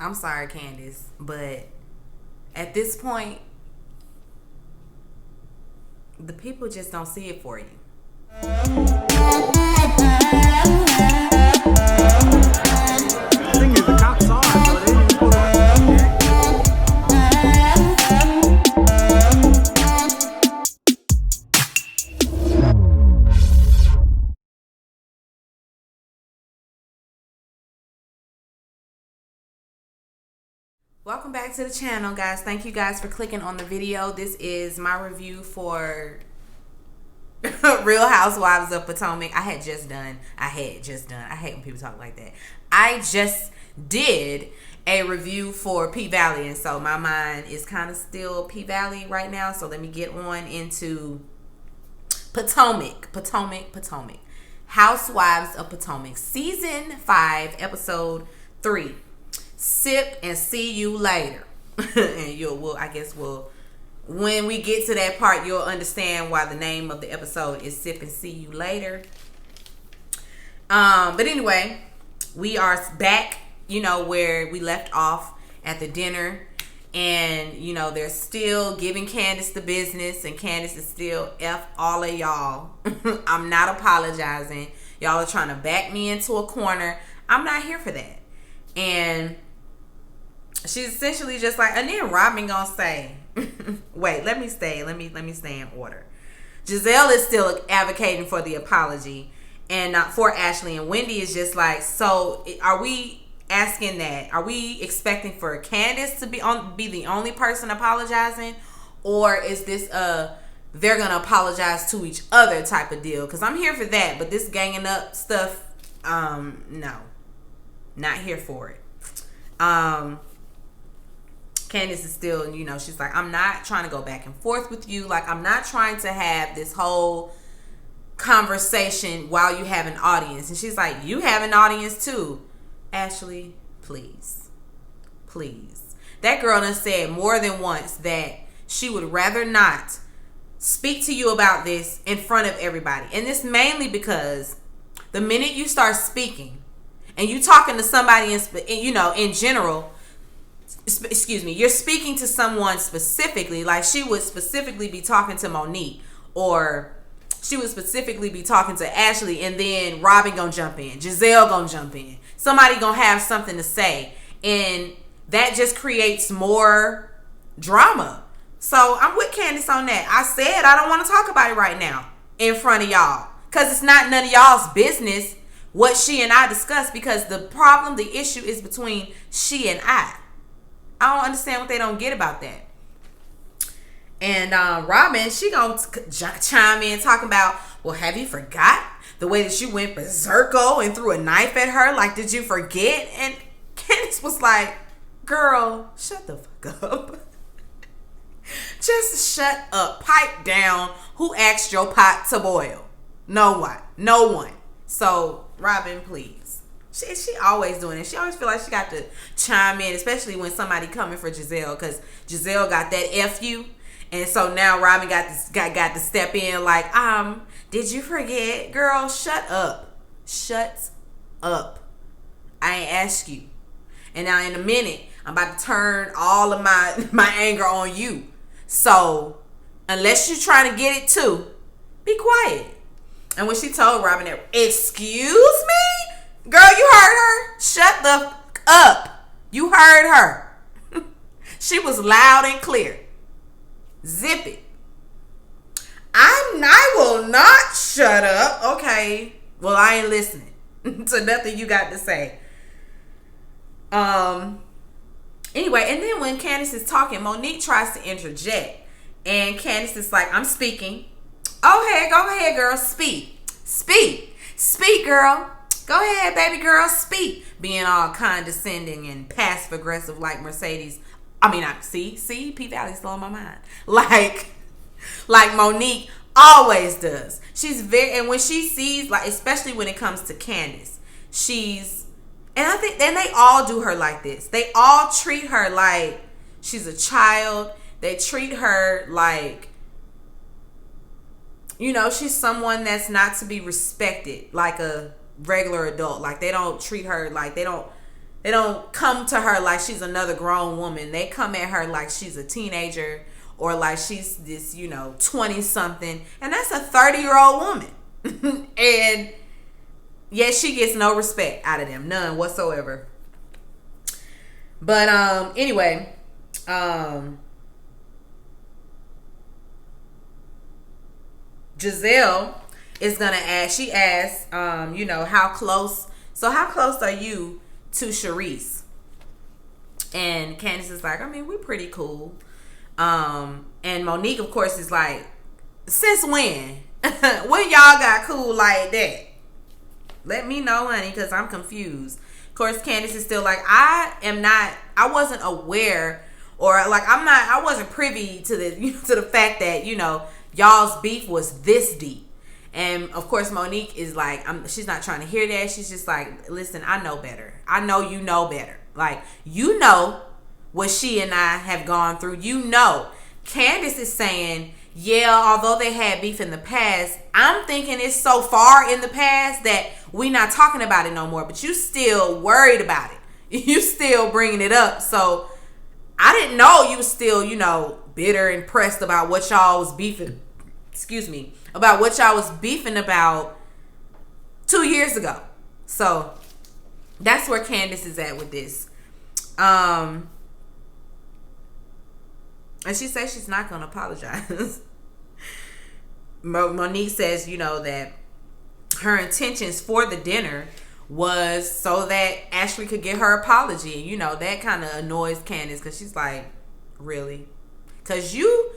I'm sorry, Candiace, but at this point, the people just don't see it for you. The thing is, the cops saw it, so they didn't pull it. Welcome back to the channel, guys. Thank you guys for clicking on the video. This is my review for Real Housewives of Potomac. I hate when people talk like that. I just did a review for P-Valley, and so my mind is kind of still P-Valley right now. So let me get on into Potomac. Housewives of Potomac, season 5, episode 3. Sip and see you later. And when we get to that part, you'll understand why the name of the episode is Sip and See You Later. But anyway, we are back, where we left off at the dinner. And, they're still giving Candiace the business. And Candiace is still F all of y'all. I'm not apologizing. Y'all are trying to back me into a corner. I'm not here for that. And she's essentially just like, and then Robin gonna say, wait, let me stay in order. Giselle is still advocating for the apology and not for Ashley, and Wendy is just like, so are we asking that? Are we expecting for Candiace to be the only person apologizing, or is this they're gonna apologize to each other type of deal? Because I'm here for that, but this ganging up stuff, no, not here for it. Candiace is still, she's like, I'm not trying to go back and forth with you. Like, I'm not trying to have this whole conversation while you have an audience. And she's like, you have an audience too. Ashley, please. That girl done said more than once that she would rather not speak to you about this in front of everybody. And this mainly because the minute you start speaking and you talking to somebody in general, you're speaking to someone specifically, like she would specifically be talking to Monique, or she would specifically be talking to Ashley, and then Robin gonna jump in, Giselle gonna jump in, somebody gonna have something to say, and that just creates more drama. So I'm with Candiace on that. I said I don't want to talk about it right now in front of y'all, because it's not none of y'all's business what she and I discussed, because the issue is between she and I don't understand what they don't get about that. And Robin, she gonna chime in talking about, well, have you forgot the way that you went berserko and threw a knife at her? Like, did you forget? And Candiace was like, girl, shut the fuck up. Just shut up. Pipe down. Who asked your pot to boil? No one. So, Robin, please. She always doing it. She always feel like she got to chime in, especially when somebody coming for Giselle, because Giselle got that F you. And so now Robin got to step in like, did you forget? Girl, shut up. I ain't asked you. And now in a minute, I'm about to turn all of my anger on you. So, unless you're trying to get it too, be quiet. And when she told Robin that, excuse me? Girl, you heard her? Shut the fuck up. You heard her. She was loud and clear. Zip it. I will not shut up. Okay. Well, I ain't listening to nothing you got to say. Anyway, and then when Candiace is talking, Monique tries to interject. And Candiace is like, I'm speaking. Oh, go ahead, girl. Speak, girl. Go ahead, baby girl, speak. Being all condescending and passive aggressive like Mercedes. See, P-Valley's still on my mind. Like Monique always does. She's and when she sees, like, especially when it comes to Candiace, and I think then they all do her like this. They all treat her like she's a child. They treat her like, she's someone that's not to be respected like a regular adult. Like, they don't treat her like, they don't They don't come to her like she's another grown woman. They come at her like she's a teenager or like she's this, 20-something. And that's a 30-year-old woman. And yet she gets no respect out of them. None whatsoever. But anyway, Giselle is going to ask, she asks, how close are you to Charrisse? And Candiace is like, we're pretty cool. And Monique, of course, is like, since when? When y'all got cool like that? Let me know, honey, because I'm confused. Of course, Candiace is still like, I wasn't aware, or like, I wasn't privy to the fact that, y'all's beef was this deep. And of course, Monique is like, she's not trying to hear that. She's just like, listen, I know better. I know you know better. Like, you know what she and I have gone through. Candiace is saying, yeah, although they had beef in the past, I'm thinking it's so far in the past that we not talking about it no more. But you still worried about it. You still bringing it up. So I didn't know you was still, bitter and pressed about what y'all was beefing. About what y'all was beefing about 2 years ago. So that's where Candiace is at with this. And she says she's not going to apologize. Monique says, that her intentions for the dinner was so that Ashley could get her apology. That kind of annoys Candiace because she's like, really? Because you,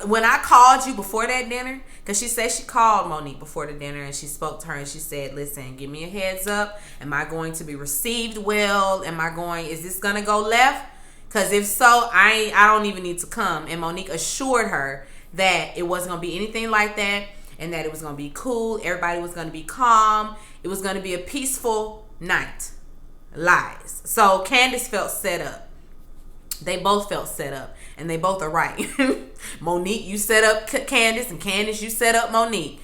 when I called you before that dinner, because she said she called Monique before the dinner and she spoke to her and she said, listen, give me a heads up. Am I going to be received well? Is this going to go left? Because if so, I don't even need to come. And Monique assured her that it wasn't going to be anything like that and that it was going to be cool. Everybody was going to be calm. It was going to be a peaceful night. Lies. So Candiace felt set up. They both felt set up. And they both are right. Monique, you set up Candiace, and Candiace, you set up Monique.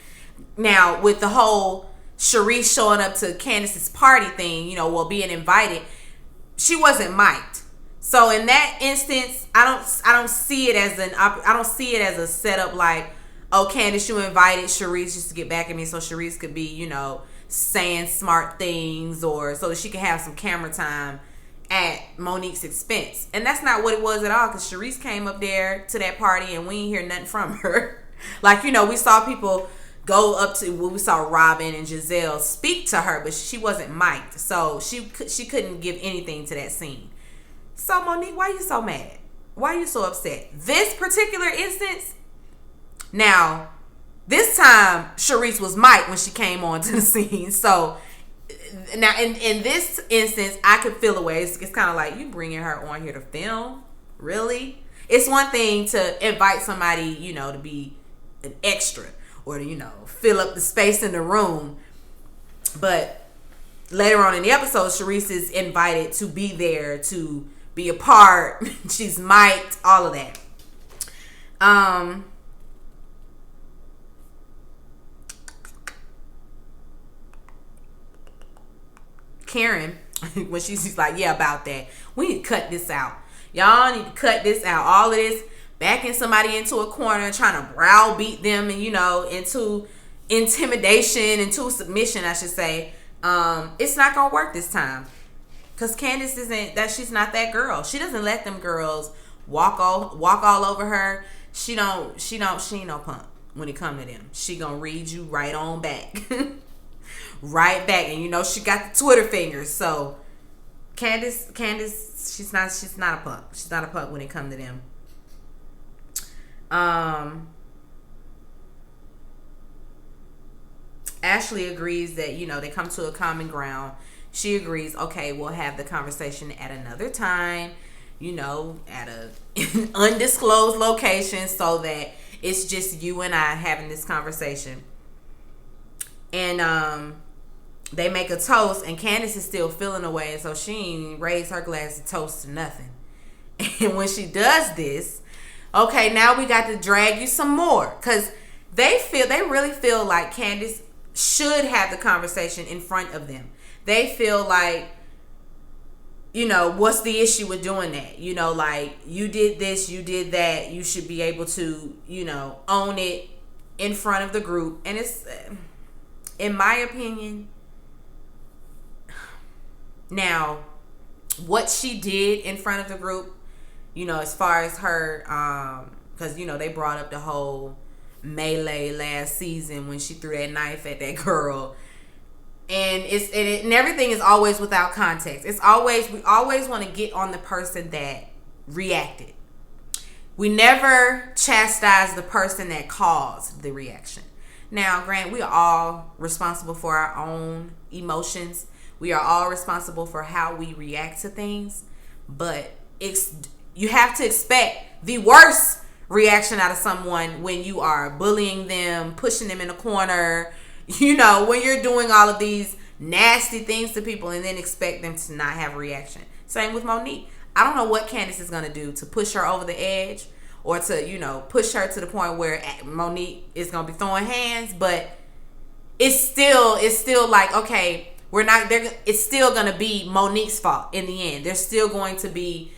Now, with the whole Charrisse showing up to Candiace's party thing, being invited, she wasn't mic'd. So in that instance, I don't see it as a setup like, oh, Candiace, you invited Charrisse just to get back at me so Charrisse could be, saying smart things or so that she could have some camera time at Monique's expense. And that's not what it was at all, because Charrisse came up there to that party and we didn't hear nothing from her. Like, we saw people go up to, we saw Robin and Giselle speak to her, but she wasn't mic'd, so she couldn't give anything to that scene. So Monique, why are you so mad? Why are you so upset? This particular instance, now, this time Charrisse was mic'd when she came onto the scene, so now, in this instance, I could feel a way. It's kind of like, you bringing her on here to film? Really? It's one thing to invite somebody, to be an extra or to, fill up the space in the room. But later on in the episode, Charrisse is invited to be there, to be a part. She's mic'd, all of that. Karen, when she's like, yeah, about that, we need to cut this out. Y'all need to cut this out. All of this backing somebody into a corner, trying to browbeat them and, into intimidation, into submission, I should say. It's not going to work this time. Because Candiace she's not that girl. She doesn't let them girls walk all over her. She ain't no punk when it come to them. She going to read you right on back. Right back. And she got the Twitter fingers. So Candiace, she's not a punk. She's not a punk when it comes to them. Ashley agrees that, they come to a common ground. She agrees, okay, we'll have the conversation at another time, at an undisclosed location so that it's just you and I having this conversation. And they make a toast, and Candiace is still feeling away, and so she ain't raise her glass of toast to nothing. And when she does this, okay, now we got to drag you some more, because they really feel like Candiace should have the conversation in front of them. They feel like what's the issue with doing that? Like, you did this, you did that. You should be able to, own it in front of the group. And it's, in my opinion, now, what she did in front of the group, as far as her, because, they brought up the whole melee last season when she threw that knife at that girl. And and everything is always without context. We always want to get on the person that reacted. We never chastise the person that caused the reaction. Now, Grant, we are all responsible for our own emotions. We are all responsible for how we react to things. But you have to expect the worst reaction out of someone when you are bullying them, pushing them in a corner, when you're doing all of these nasty things to people, and then expect them to not have a reaction. Same with Monique. I don't know what Candiace is going to do to push her over the edge, or to, push her to the point where Monique is going to be throwing hands, but it's still like, okay, it's still going to be Monique's fault in the end. They're still going to be,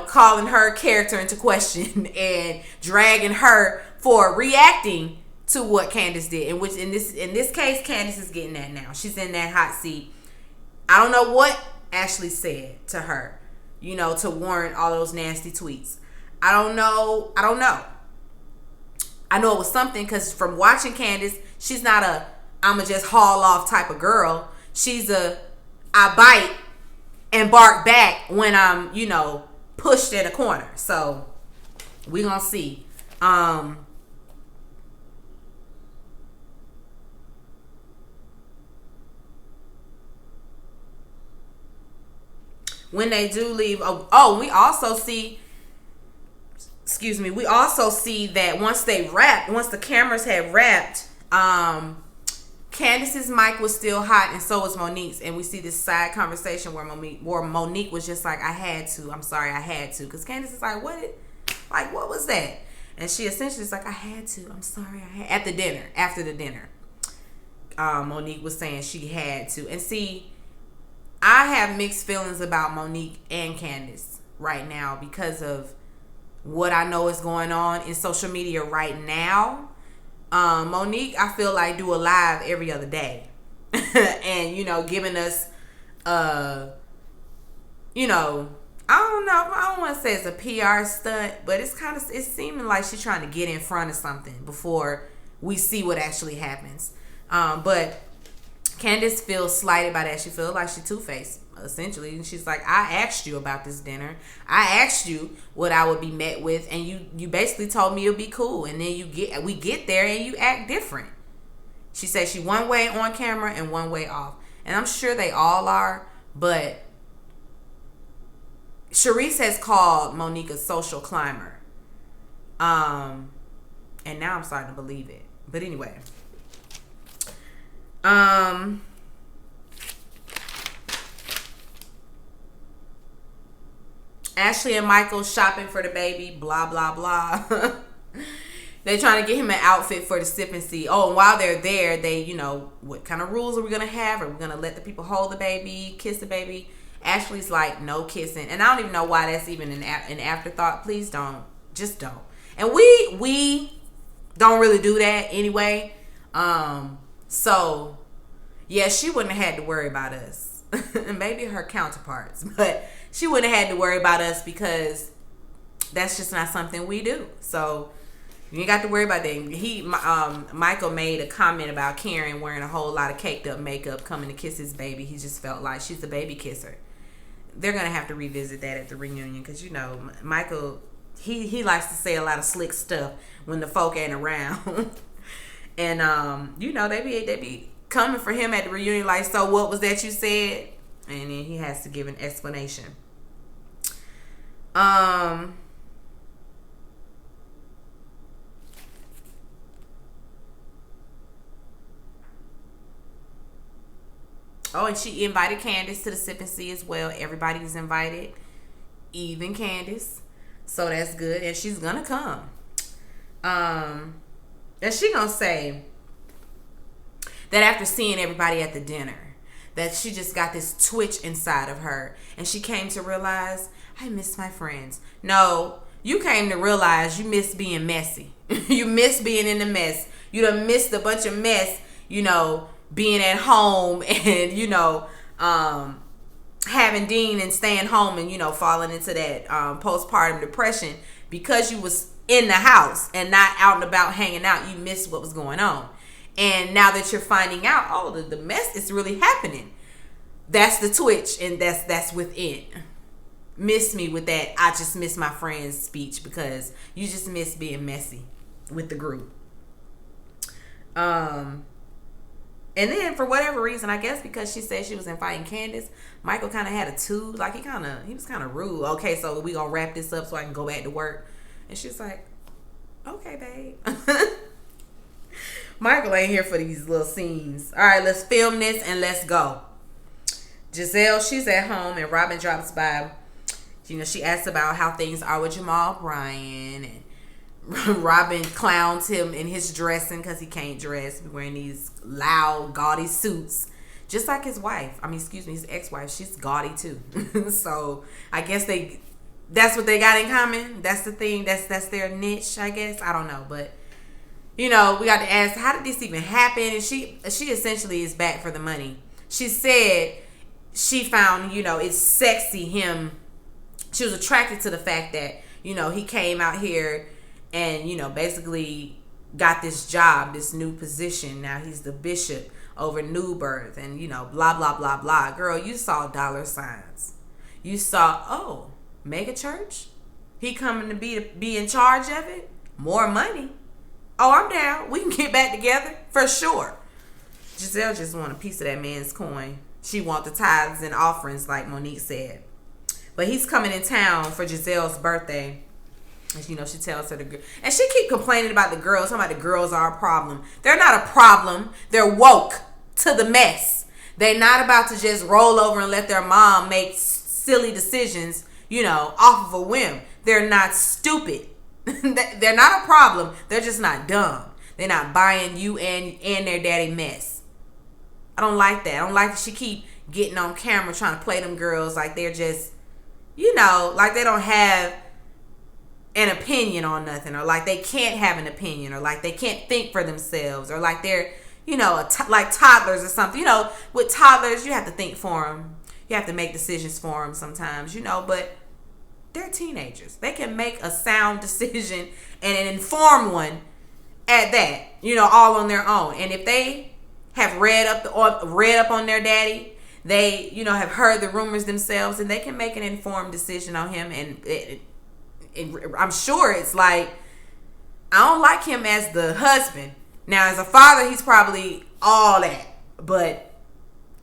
calling her character into question and dragging her for reacting to what Candiace did, and which in this case, Candiace is getting that now. She's in that hot seat. I don't know what Ashley said to her, to warrant all those nasty tweets. I don't know. I know it was something, because from watching Candiace, she's not a I'ma just haul off type of girl. She's I bite and bark back when I'm, pushed in a corner. So we gonna see. When they do leave, we also see that once the cameras had wrapped, Candiace's mic was still hot, and so was Monique's. And we see this side conversation where Monique was just like, I had to. Because Candiace is like, what was that? And she essentially is like, I had to. I'm sorry. After the dinner. Monique was saying she had to. And see, I have mixed feelings about Monique and Candiace right now because of what I know is going on in social media right now. Monique, I feel like, do a live every other day. And, giving us, I don't know. I don't want to say it's a PR stunt, but it's seeming like she's trying to get in front of something before we see what actually happens. But Candiace feels slighted by that. She feels like she's two-faced, essentially. And she's like, I asked you about this dinner. I asked you what I would be met with, and you basically told me it'll be cool. And then we get there and you act different. She said she one way on camera and one way off. And I'm sure they all are, but Charrisse has called Monique a social climber. And now I'm starting to believe it. But anyway. Ashley and Michael shopping for the baby, blah blah blah. They trying to get him an outfit for the sip and see. Oh, and while they're there, they, what kind of rules are we gonna have? Are we gonna let the people hold the baby, kiss the baby? Ashley's like, no kissing, and I don't even know why that's even an afterthought. Please don't, just don't. And we don't really do that anyway. So, yeah, she wouldn't have had to worry about us. Maybe her counterparts. But she wouldn't have had to worry about us because that's just not something we do. So, you ain't got to worry about that. Michael made a comment about Karen wearing a whole lot of caked up makeup coming to kiss his baby. He just felt like she's a baby kisser. They're going to have to revisit that at the reunion because, Michael, he likes to say a lot of slick stuff when the folk ain't around. And, they be coming for him at the reunion like, so what was that you said? And then he has to give an explanation. Oh, and she invited Candiace to the sip and see as well. Everybody's invited, even Candiace. So that's good. And she's going to come. And she going to say that after seeing everybody at the dinner, that she just got this twitch inside of her. And she came to realize, I miss my friends. No, you came to realize you miss being messy. You miss being in the mess. You done missed a bunch of mess, being at home and, having Dean and staying home and, falling into that postpartum depression because you was in the house and not out and about hanging out. You missed what was going on. And now that you're finding out, the mess is really happening. That's the twitch, and that's within. Miss me with that. I just miss my friend's speech because you just miss being messy with the group. And then for whatever reason, I guess because she said she was inviting Candiace, Michael kind of had a tube. Like he was kind of rude. Okay, so we gonna wrap this up so I can go back to work. And she's like, okay, babe. Michael ain't here for these little scenes. All right, let's film this and let's go. Giselle, she's at home and Robin drops by. She asks about how things are with Jamal Bryan, and Robin clowns him in his dressing because he can't dress, wearing these loud, gaudy suits, just like his wife. His ex-wife. She's gaudy too. So I guess that's what they got in common. That's the thing. That's their niche, I guess. I don't know, but we got to ask, how did this even happen? And she essentially is back for the money. She said she found, it's sexy him. She was attracted to the fact that, he came out here and, basically got this job, this new position. Now he's the bishop over New Birth and, blah, blah, blah, blah. Girl, you saw dollar signs. You saw, mega church? He coming to be in charge of it? More money. Oh, I'm down. We can get back together for sure. Giselle just want a piece of that man's coin. She want the tithes and offerings, like Monique said. But he's coming in town for Giselle's birthday. And, she tells her and she keep complaining about the girls. Talking about the girls are a problem. They're not a problem. They're woke to the mess. They're not about to just roll over and let their mom make silly decisions, off of a whim. They're not stupid. They're not a problem. They're just not dumb. They're not buying you and their daddy mess. I don't like that. I don't like that she keep getting on camera trying to play them girls like they're just, like they don't have an opinion on nothing, or like they can't have an opinion, or like they can't think for themselves, or like they're, like toddlers or something. With toddlers, you have to think for them. You have to make decisions for them sometimes, but they're teenagers. They can make a sound decision and an informed one at that, all on their own. And if they have read up on their daddy, they, have heard the rumors themselves, and they can make an informed decision on him. And I'm sure it's like, I don't like him as the husband. Now, as a father, he's probably all that. But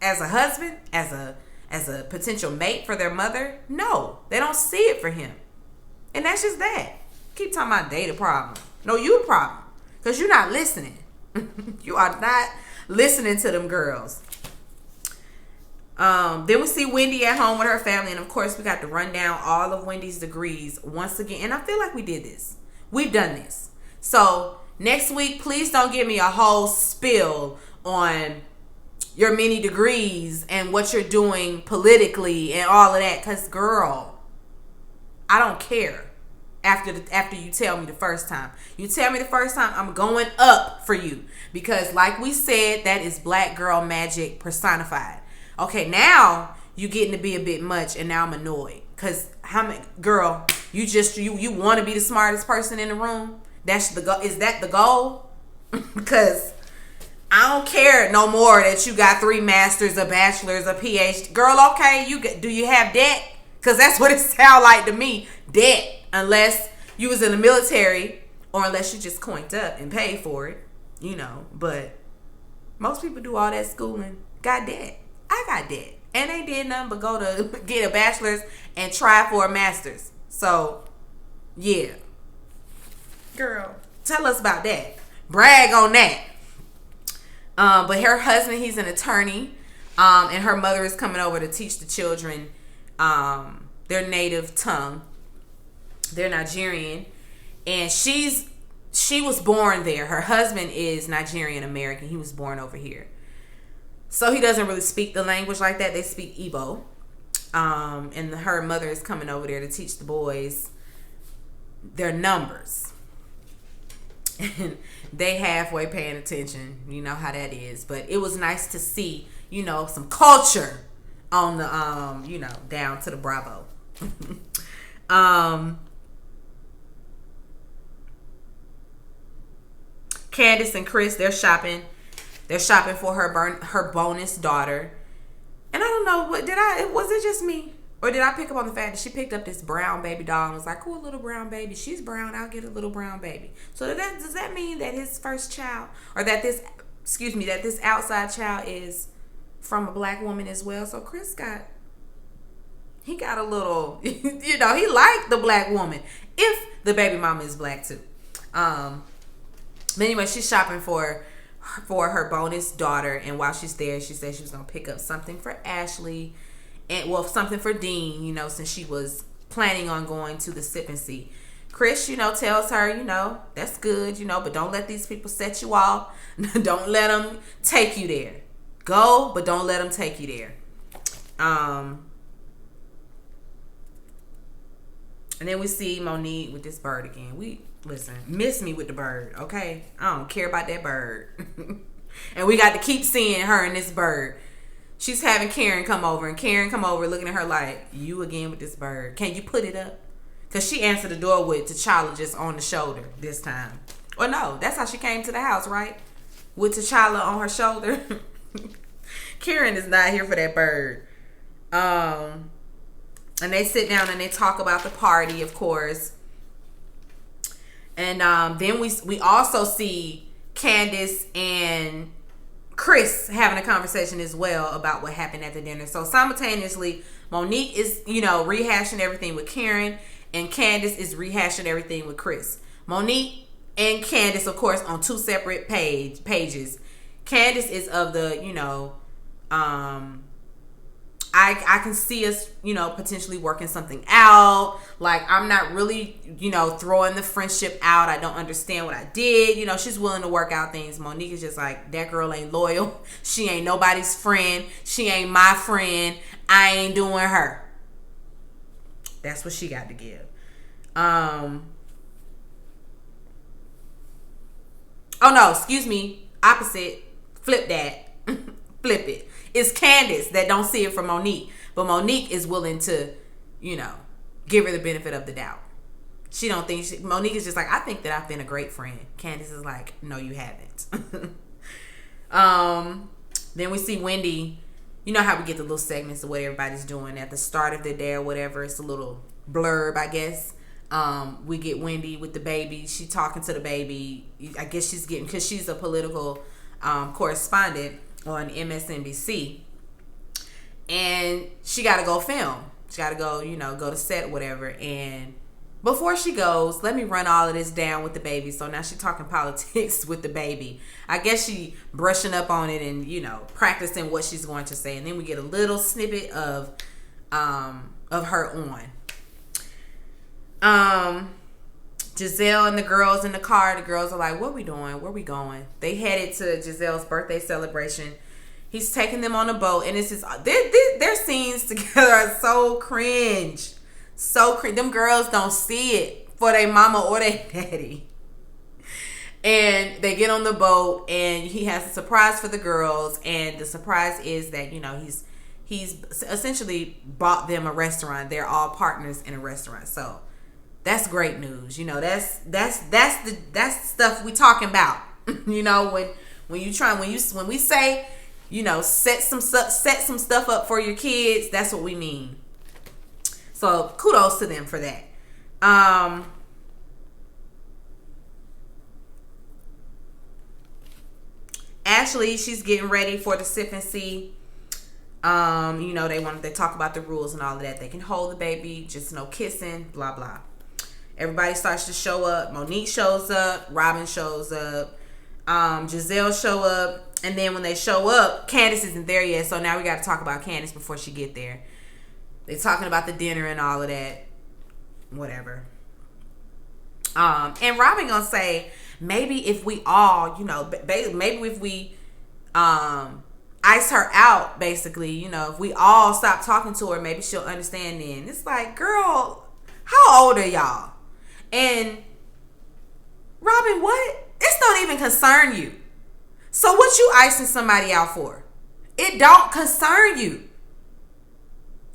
as a husband, as a potential mate for their mother, no, they don't see it for him. And that's just that. Keep talking about date a problem. No, you a problem. Because you're not listening. You are not listening to them girls. Then we see Wendy at home with her family. And, of course, we got to run down all of Wendy's degrees once again. And I feel like we did this. We've done this. So, next week, please don't give me a whole spill on your many degrees and what you're doing politically and all of that. Because, girl, I don't care after you tell me the first time. You tell me the first time, I'm going up for you. Because, like we said, that is black girl magic personified. Okay, now you getting to be a bit much, and now I'm annoyed. Because, girl, you want to be the smartest person in the room? That's the goal. Is that the goal? Because I don't care no more that you got 3 masters, a bachelor's, a PhD. Girl, okay, do you have debt? Because that's what it sounds like to me. Debt. Unless you was in the military, or unless you just coinked up and paid for it. But most people do all that schooling, got debt. I got debt. And they did nothing but go to get a bachelor's and try for a master's. So, yeah. Girl, tell us about that. Brag on that. But her husband, he's an attorney. And her mother is coming over to teach the children their native tongue. They're Nigerian. And she was born there. Her husband is Nigerian American. He was born over here. So he doesn't really speak the language like that. They speak Igbo. And her mother is coming over there to teach the boys their numbers. And they halfway paying attention. You know how that is. But it was nice to see, some culture on the, down to the Bravo. Candiace and Chris, they're shopping. They're shopping for her bonus daughter. And I don't know, was it just me? Or did I pick up on the fact that she picked up this brown baby doll and was like, oh, a little brown baby. She's brown, I'll get a little brown baby. So does that mean that his first child, or that this outside child is from a black woman as well? So Chris got a little, he liked the black woman. If the baby mama is black too. But anyway, she's shopping for her bonus daughter, and while she's there, she said she was gonna pick up something for Ashley, and something for Dean, since she was planning on going to the sip and see. Chris, tells her, that's good, but don't let these people set you off. Don't let them take you there. Go, but don't let them take you there. And then we see Monique with this bird again. Listen, miss me with the bird, okay? I don't care about that bird. And we got to keep seeing her and this bird. She's having Karen come over, and Karen come over looking at her like, you again with this bird. Can you put it up? Because she answered the door with T'Challa just on the shoulder this time. Or no, that's how she came to the house, right? With T'Challa on her shoulder. Karen is not here for that bird. And they sit down and they talk about the party, of course. And then we also see Candiace and Chris having a conversation as well about what happened at the dinner. So simultaneously, Monique is, rehashing everything with Karen, and Candiace is rehashing everything with Chris. Monique and Candiace, of course, on two separate pages. Candiace is of the, I can see us, potentially working something out. Like, I'm not really, throwing the friendship out. I don't understand what I did. She's willing to work out things. Monique is just like, that girl ain't loyal. She ain't nobody's friend. She ain't my friend. I ain't doing her. That's what she got to give. Oh no, excuse me. Opposite. Flip that. Flip it. It's Candiace that don't see it from Monique. But Monique is willing to, give her the benefit of the doubt. She don't think Monique is just like, I think that I've been a great friend. Candiace is like, no, you haven't. Then we see Wendy. You know how we get the little segments of what everybody's doing at the start of the day or whatever. It's a little blurb, I guess. We get Wendy with the baby. She talking to the baby. I guess she's getting, because she's a political correspondent on MSNBC, and she got to go film. She got to go, go to set or whatever. And before she goes, let me run all of this down with the baby. So now she's talking politics with the baby. I guess she brushing up on it and, practicing what she's going to say. And then we get a little snippet of her on. Giselle and the girls in the car. The girls are like, what we doing? Where we going? They headed to Giselle's birthday celebration. He's taking them on a boat, and it's just their scenes together are so cringe. So cringe. Them girls don't see it for their mama or their daddy. And they get on the boat, and he has a surprise for the girls, and the surprise is that, he's essentially bought them a restaurant. They're all partners in a restaurant. So that's great news. That's the stuff we talking about. When we say, set some stuff up for your kids, that's what we mean. So kudos to them for that. Ashley, she's getting ready for the sip and see. They talk about the rules and all of that. They can hold the baby, just no kissing, blah blah. Everybody starts to show up. Monique shows up. Robin shows up. Giselle show up. And then when they show up, Candiace isn't there yet. So now we got to talk about Candiace before she get there. They're talking about the dinner and all of that. Whatever. And Robin gonna say, maybe if we all, maybe if we ice her out, basically. You know, if we all stop talking to her, maybe she'll understand then. It's like, girl, how old are y'all? And Robin, what? This don't even concern you. So what you icing somebody out for? It don't concern you.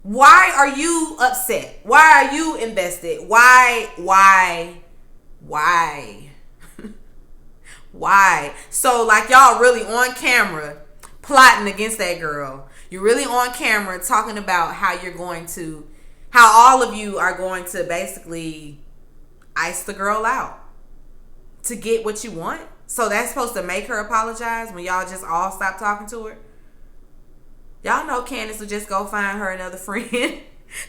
Why are you upset? Why are you invested? Why? Why? So like y'all really on camera plotting against that girl. You're really on camera talking about how all of you are going to basically ice the girl out to get what you want. So that's supposed to make her apologize when y'all just all stop talking to her. Y'all know Candiace will just go find her another friend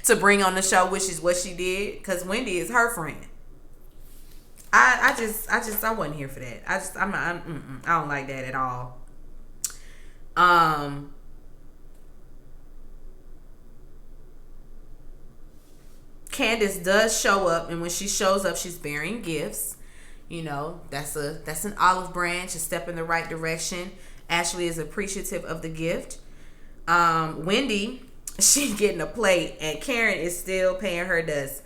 to bring on the show, which is what she did, because Wendy is her friend. I wasn't here for that. I don't like that at all. Candiace does show up, and when she shows up, she's bearing gifts. You know, that's an olive branch, a step in the right direction. Ashley is appreciative of the gift. Wendy, she getting a plate, and Karen is still paying her dust.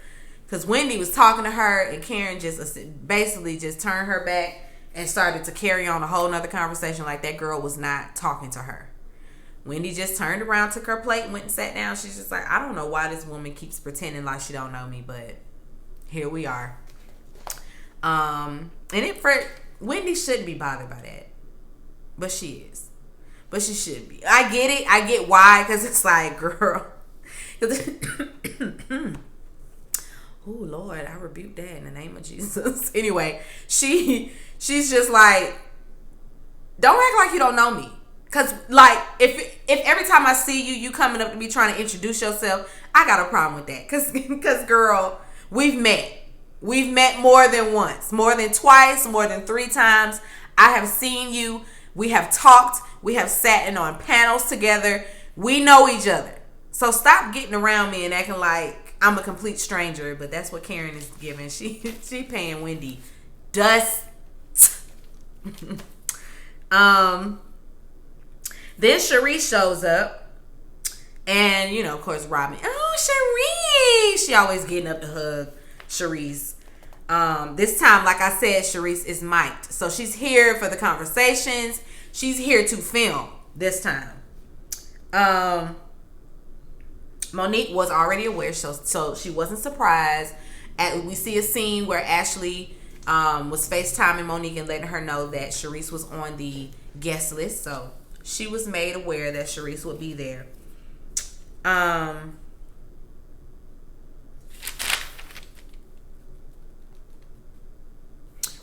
Because Wendy was talking to her, and Karen just basically just turned her back and started to carry on a whole nother conversation like that girl was not talking to her. Wendy just turned around, took her plate, and went and sat down. She's just like, I don't know why this woman keeps pretending like she don't know me, but here we are. Wendy shouldn't be bothered by that, but she is. But she should be. I get it. I get why, because it's like, girl. Oh Lord, I rebuke that in the name of Jesus. Anyway, she's just like, don't act like you don't know me. Cause like if every time I see you, you coming up to me trying to introduce yourself, I got a problem with that. Cause girl, we've met more than once, more than twice, more than 3 times. I have seen you. We have talked. We have sat in on panels together. We know each other. So stop getting around me and acting like I'm a complete stranger. But that's what Karen is giving. She paying Wendy dust. Then Charrisse shows up, and you know, of course, Robin. Oh, Charrisse! She always getting up to hug Charrisse. This time, like I said, Charrisse is mic'd, so she's here for the conversations. She's here to film this time. Monique was already aware, so she wasn't surprised. We see a scene where Ashley was FaceTiming Monique and letting her know that Charrisse was on the guest list, so she was made aware that Charrisse would be there.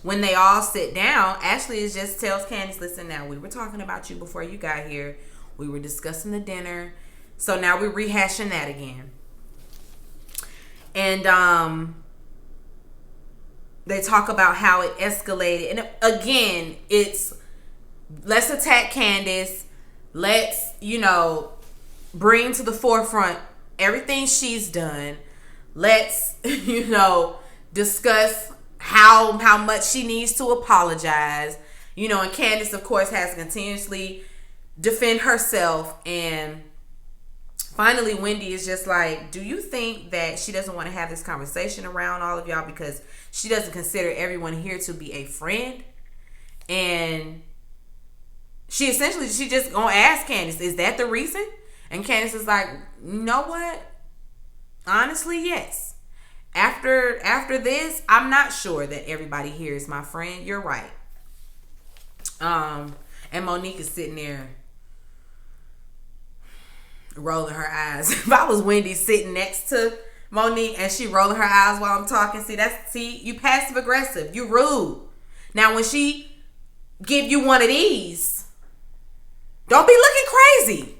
When they all sit down, Ashley just tells Candiace, listen, now, we were talking about you before you got here. We were discussing the dinner. So now we're rehashing that again. And they talk about how it escalated. And again, it's, let's attack Candiace. Let's, bring to the forefront everything she's done. Let's, discuss how much she needs to apologize. And Candiace, of course, has to continuously defend herself. And finally, Wendy is just like, do you think that she doesn't want to have this conversation around all of y'all because she doesn't consider everyone here to be a friend? And she just gonna ask Candiace, is that the reason? And Candiace is like, you know what? Honestly, yes. After this, I'm not sure that everybody here is my friend. You're right. And Monique is sitting there rolling her eyes. If I was Wendy sitting next to Monique and she rolling her eyes while I'm talking, see, you passive aggressive. You rude. Now, when she give you one of these, don't be looking crazy.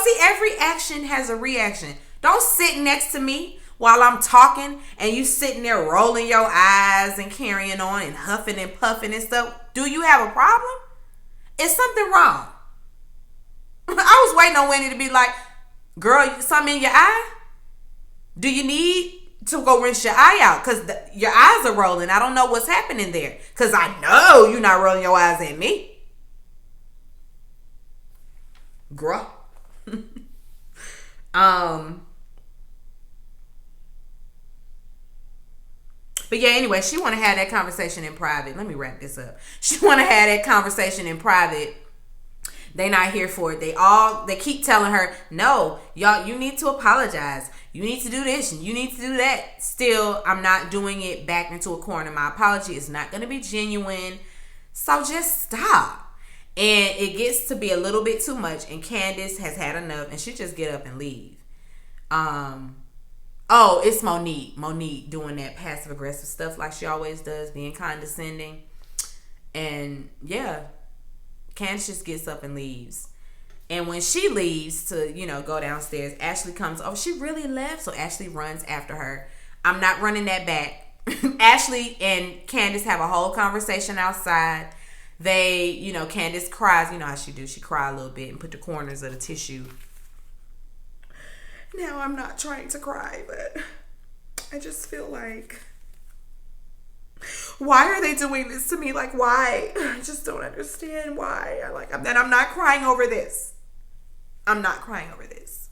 See, every action has a reaction. Don't sit next to me while I'm talking and you sitting there rolling your eyes and carrying on and huffing and puffing and stuff. Do you have a problem? Is something wrong? I was waiting on Wendy to be like, girl, something in your eye? Do you need to go rinse your eye out? Because your eyes are rolling. I don't know what's happening there. Because I know you're not rolling your eyes at me. Girl. But yeah, anyway, she want to have that conversation in private. Let me wrap this up. She want to have that conversation in private. They not here for it. They keep telling her, no, y'all, you need to apologize. You need to do this and you need to do that. Still, I'm not doing it back into a corner. My apology is not going to be genuine. So just stop. And it gets to be a little bit too much. And Candiace has had enough. And she just get up and leave. Oh, it's Monique. Monique doing that passive aggressive stuff like she always does, being condescending. And yeah, Candiace just gets up and leaves. And when she leaves to, go downstairs, Ashley comes over. She really left, so Ashley runs after her. I'm not running that back. Ashley and Candiace have a whole conversation outside. They, Candiace cries. You know how she do. She cry a little bit and put the corners of the tissue. Now, I'm not trying to cry, but I just feel like, why are they doing this to me? Like, why? I just don't understand why. I'm not crying over this. I'm not crying over this.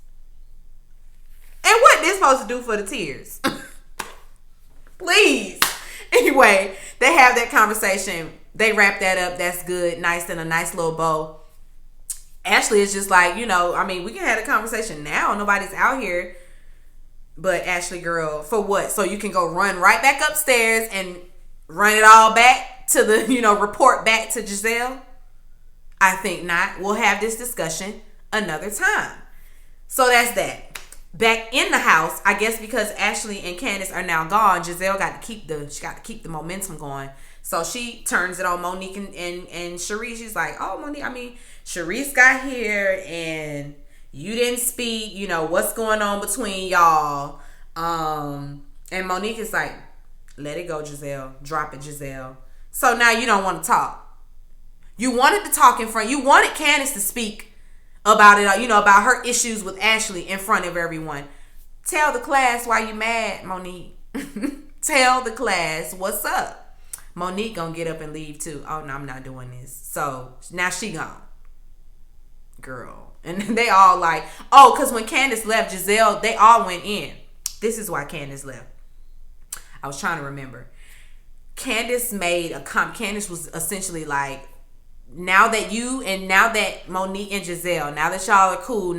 And what this supposed to do for the tears? Please. Anyway, they have that conversation. They wrap that up. That's good. Nice, and a nice little bow. Ashley is just like, we can have a conversation now. Nobody's out here. But Ashley, girl, for what? So you can go run right back upstairs and run it all back to the, report back to Giselle? I think not. We'll have this discussion another time. So that's that. Back in the house, I guess because Ashley and Candiace are now gone, Giselle got to keep the momentum going. So she turns it on Monique and Charrisse. She's like, oh, Monique, Charrisse got here and you didn't speak. What's going on between y'all? And Monique is like, let it go, Giselle. Drop it, Giselle. So now you don't want to talk. You wanted to talk in front. You wanted Candiace to speak about it, about her issues with Ashley in front of everyone. Tell the class why you mad, Monique. Tell the class what's up. Monique gonna get up and leave too. Oh, no, I'm not doing this. So now she gone. Girl. And they all like, oh, because when Candiace left, Giselle, they all went in. This is why Candiace left. I was trying to remember. Candiace made a comment. Candiace was essentially like, now that Monique and Giselle, now that y'all are cool,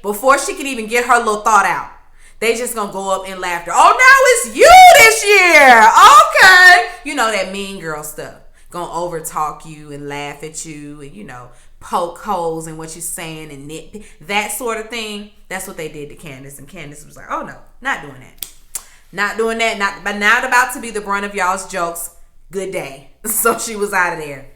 before she could even get her little thought out, they just gonna go up in laughter. Oh, now it's you this year. Okay. That mean girl stuff. Gonna over talk you and laugh at you and, poke holes in what you're saying and nit. That sort of thing. That's what they did to Candiace. And Candiace was like, oh no, not doing that. Not doing that. But not about to be the brunt of y'all's jokes. Good day. So she was out of there.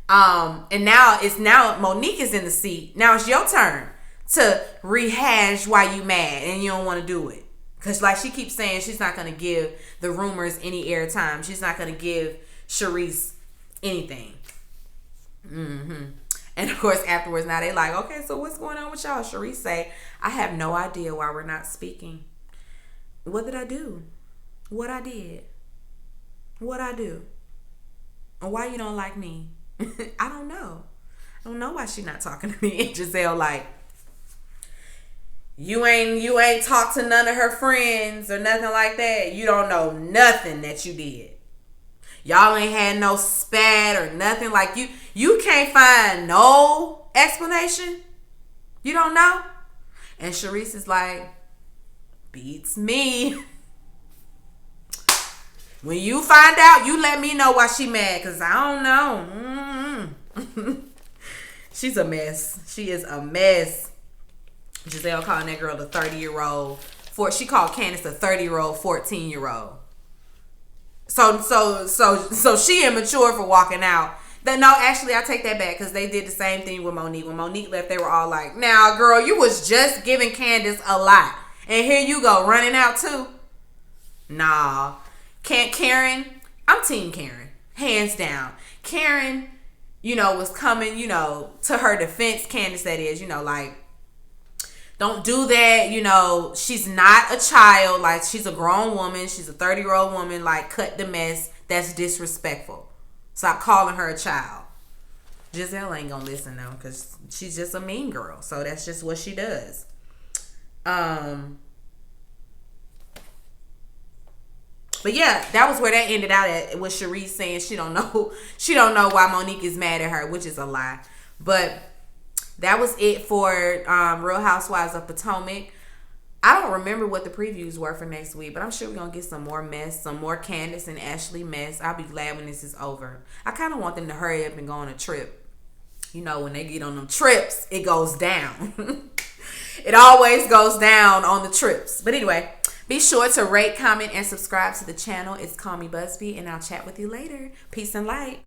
And now Monique is in the seat. Now it's your turn to rehash why you mad and you don't want to do it. Because like she keeps saying, she's not going to give the rumors any airtime. She's not going to give Charrisse anything. And of course, afterwards, now they like, okay, so what's going on with y'all? Charrisse say, I have no idea why we're not speaking. What did I do? What I did? What I do? And why you don't like me? I don't know. I don't know why she not talking to me. And Giselle like, you ain't talked to none of her friends or nothing like that. You don't know nothing that you did. Y'all ain't had no spat or nothing. Like you can't find no explanation. You don't know? And Charrisse is like, beats me. When you find out, you let me know why she mad. Because I don't know. She's a mess. She is a mess. Giselle calling that girl the 30-year-old. She called Candiace the 30-year-old, 14-year-old. So she immature for walking out. No, actually, I take that back because they did the same thing with Monique. When Monique left, they were all like, now, girl, you was just giving Candiace a lot. And here you go, running out too. Nah. Karen, I'm team Karen. Hands down. Karen, was coming, to her defense. Candiace, that is, like, don't do that. She's not a child. Like, she's a grown woman. She's a 30-year-old woman. Like, cut the mess. That's disrespectful. Stop calling her a child. Giselle ain't gonna listen though, because she's just a mean girl. So that's just what she does. But yeah, that was where that ended out at, with Charrisse saying she don't know why Monique is mad at her, which is a lie. But that was it for Real Housewives of Potomac. I don't remember what the previews were for next week, but I'm sure we're going to get some more mess, some more Candiace and Ashley mess. I'll be glad when this is over. I kind of want them to hurry up and go on a trip. You know, when they get on them trips, it goes down. It always goes down on the trips. But anyway, be sure to rate, comment, and subscribe to the channel. It's Call Me Busby, and I'll chat with you later. Peace and light.